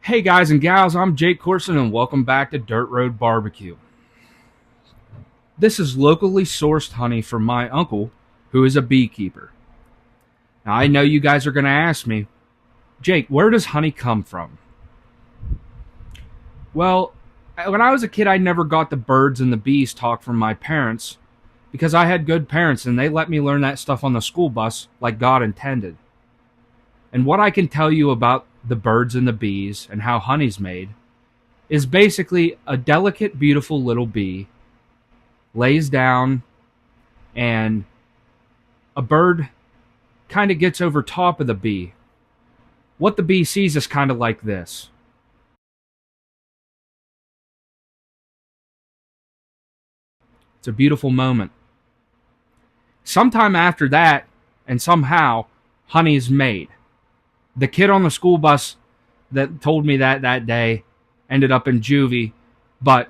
Hey guys and gals, I'm Jake Corson and welcome back to Dirt Road Barbecue. This is locally sourced honey from my uncle, who is a beekeeper. Now I know you guys are going to ask me, Jake, where does honey come from? Well, when I was a kid, I never got the birds and the bees talk from my parents because I had good parents and they let me learn that stuff on the school bus like God intended. And what I can tell you about the birds and the bees and how honey's made is basically a delicate, beautiful little bee lays down and a bird kind of gets over top of the bee. What the bee sees is kind of like this. It's a beautiful moment. Sometime after that, and somehow, honey is made. The kid on the school bus that told me that day ended up in juvie, but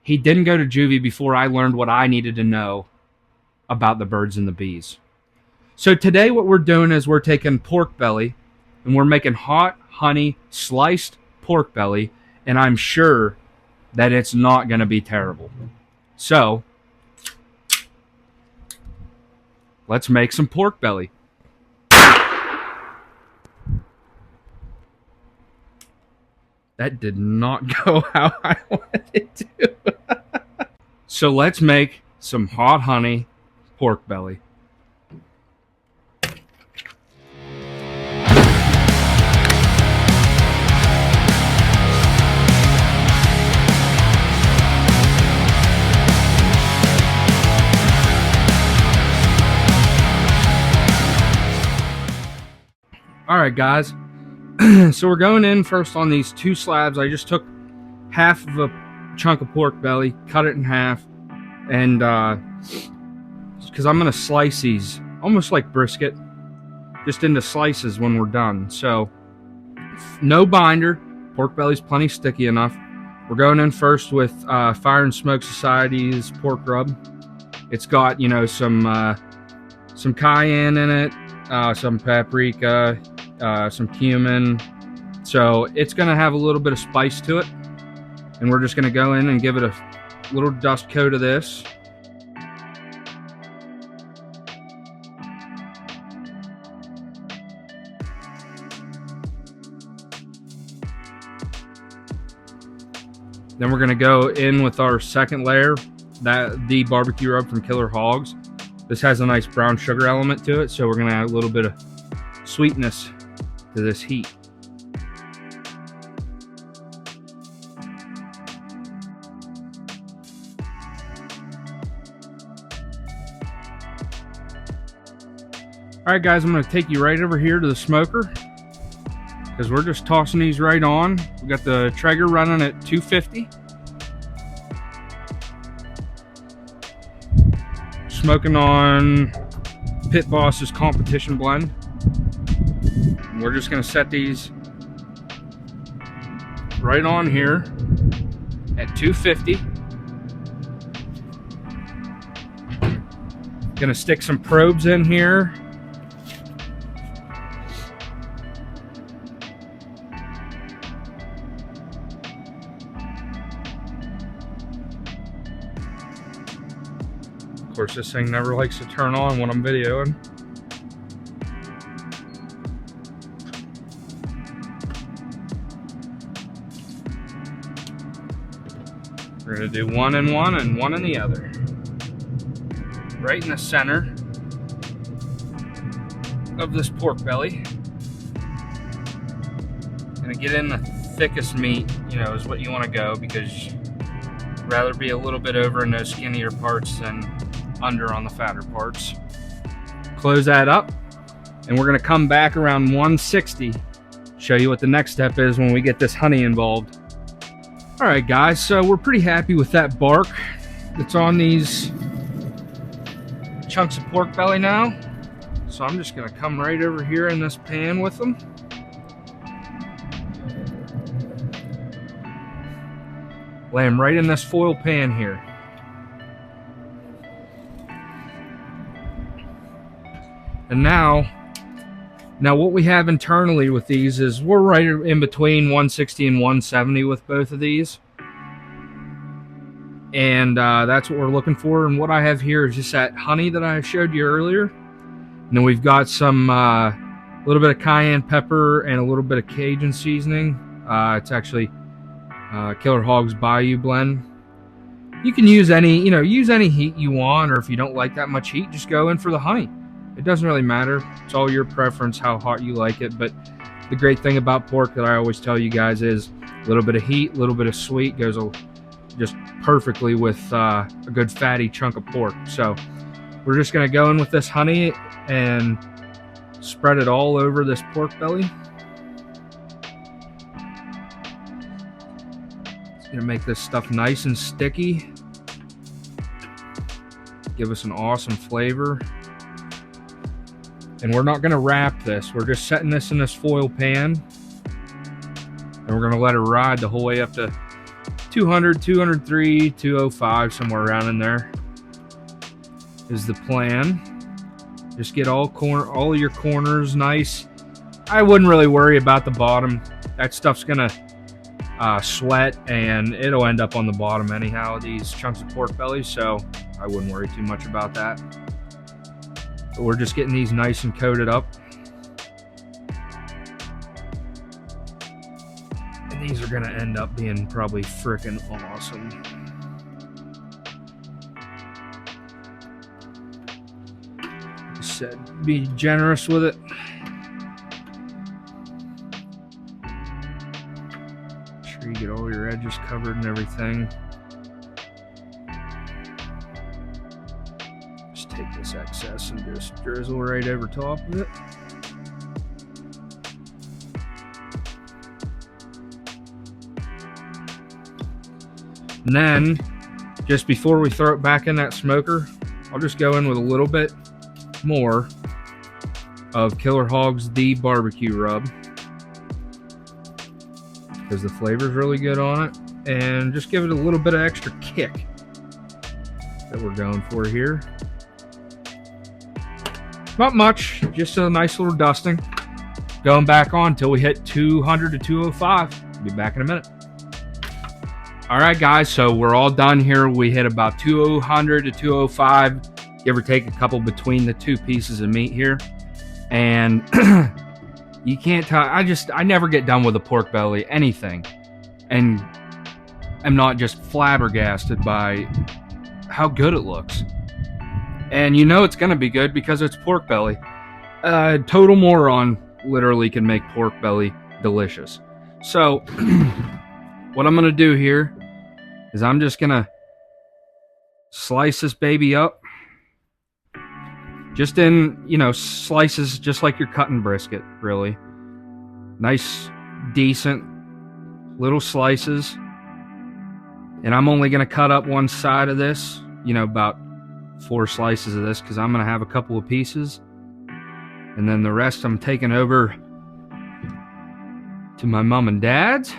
he didn't go to juvie before I learned what I needed to know about the birds and the bees. So today what we're doing is we're taking pork belly and we're making hot honey sliced pork belly, and I'm sure that it's not going to be terrible. So let's make some pork belly. That did not go how I wanted it to. So let's make some hot honey pork belly. All right, guys. So we're going in first on these two slabs. I just took half of a chunk of pork belly, cut it in half, and because I'm going to slice these almost like brisket, just into slices when we're done. So no binder. Pork belly's plenty sticky enough. We're going in first with Fire and Smoke Society's pork rub. It's got, some cayenne in it, some paprika, some cumin, so it's going to have a little bit of spice to it, and we're just going to go in and give it a little dust coat of this. Then we're going to go in with our second layer, the barbecue rub from Killer Hogs. This has a nice brown sugar element to it, so we're going to add a little bit of sweetness to this heat. Alright guys, I'm going to take you right over here to the smoker because we're just tossing these right on. We got the Traeger running at 250. Smoking on Pit Boss's Competition Blend. We're just going to set these right on here at 250. Going to stick some probes in here. Of course, this thing never likes to turn on when I'm videoing. We're going to do one in one and one in the other. Right in the center of this pork belly. Going to get in the thickest meat, is what you want to go, because you'd rather be a little bit over in those skinnier parts than under on the fatter parts. Close that up, and we're going to come back around 160, show you what the next step is when we get this honey involved. Alright guys, so we're pretty happy with that bark that's on these chunks of pork belly now. So I'm just going to come right over here in this pan with them. Lay them right in this foil pan here. And now Now, what we have internally with these is we're right in between 160 and 170 with both of these. And that's what we're looking for. And what I have here is just that honey that I showed you earlier. And then we've got some little bit of cayenne pepper and a little bit of Cajun seasoning. It's actually Killer Hogs Bayou blend. You can use any heat you want, or if you don't like that much heat, just go in for the honey. It doesn't really matter. It's all your preference how hot you like it. But the great thing about pork that I always tell you guys is a little bit of heat, a little bit of sweet goes just perfectly with a good fatty chunk of pork. So we're just going to go in with this honey and spread it all over this pork belly. It's going to make this stuff nice and sticky. Give us an awesome flavor. And we're not going to wrap this. We're just setting this in this foil pan. And we're going to let it ride the whole way up to 200, 203, 205, somewhere around in there is the plan. Just get all of your corners nice. I wouldn't really worry about the bottom. That stuff's going to sweat, and it'll end up on the bottom anyhow, these chunks of pork bellies, so I wouldn't worry too much about that. But we're just getting these nice and coated up. And these are going to end up being probably freaking awesome. Like I said, be generous with it. Make sure you get all your edges covered and everything. Just take this excess and just drizzle right over top of it. And then, just before we throw it back in that smoker, I'll just go in with a little bit more of Killer Hogs The Barbecue Rub, because the flavor's really good on it, and just give it a little bit of extra kick that we're going for here. Not much, just a nice little dusting. Going back on until we hit 200 to 205. Be back in a minute. All right, guys, so we're all done here. We hit about 200 to 205, give or take a couple between the two pieces of meat here. And you can't tell, I never get done with a pork belly, anything. And I'm not just flabbergasted by how good it looks. And you know it's going to be good because it's pork belly. Total moron literally can make pork belly delicious. So what I'm going to do here is I'm just going to slice this baby up. Just in, slices just like you're cutting brisket, really. Nice, decent little slices. And I'm only going to cut up one side of this, about 4 slices of this, because I'm going to have a couple of pieces. And then the rest I'm taking over to my mom and dad's.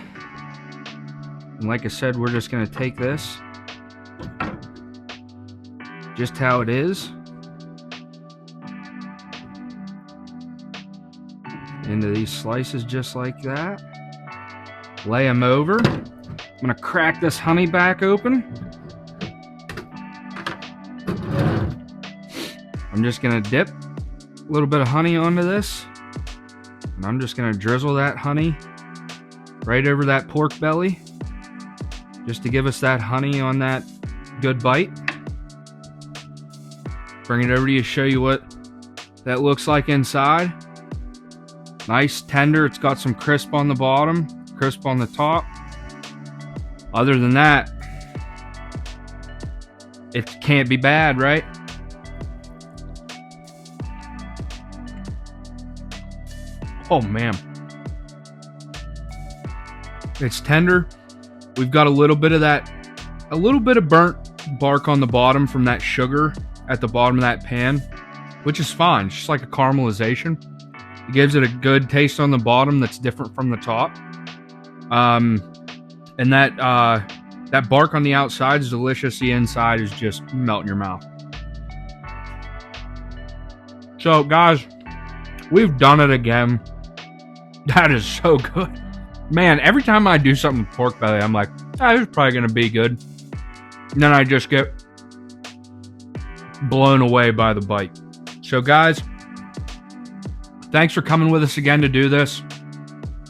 And like I said, we're just going to take this just how it is into these slices just like that. Lay them over. I'm going to crack this honey back open. I'm just going to dip a little bit of honey onto this. And I'm just going to drizzle that honey right over that pork belly, just to give us that honey on that good bite. Bring it over to you, show you what that looks like inside. Nice, tender. It's got some crisp on the bottom, crisp on the top. Other than that, it can't be bad, right? Oh man, it's tender. We've got a little bit of burnt bark on the bottom from that sugar at the bottom of that pan, which is fine. It's just like a caramelization. It gives it a good taste on the bottom that's different from the top. And that bark on the outside is delicious. The inside is just melt in your mouth. So guys, We've done it again. That is so good. Man, every time I do something with pork belly, I'm like, this is probably going to be good. And then I just get blown away by the bite. So guys, thanks for coming with us again to do this.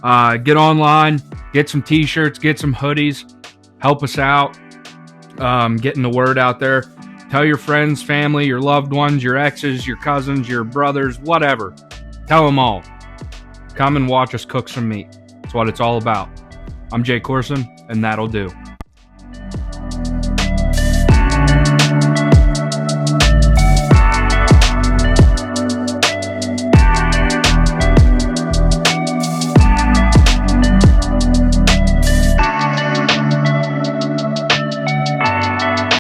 Get online, get some t-shirts, get some hoodies, help us out, getting the word out there. Tell your friends, family, your loved ones, your exes, your cousins, your brothers, whatever. Tell them all. Come and watch us cook some meat. That's what it's all about. I'm Jay Corson, and that'll do.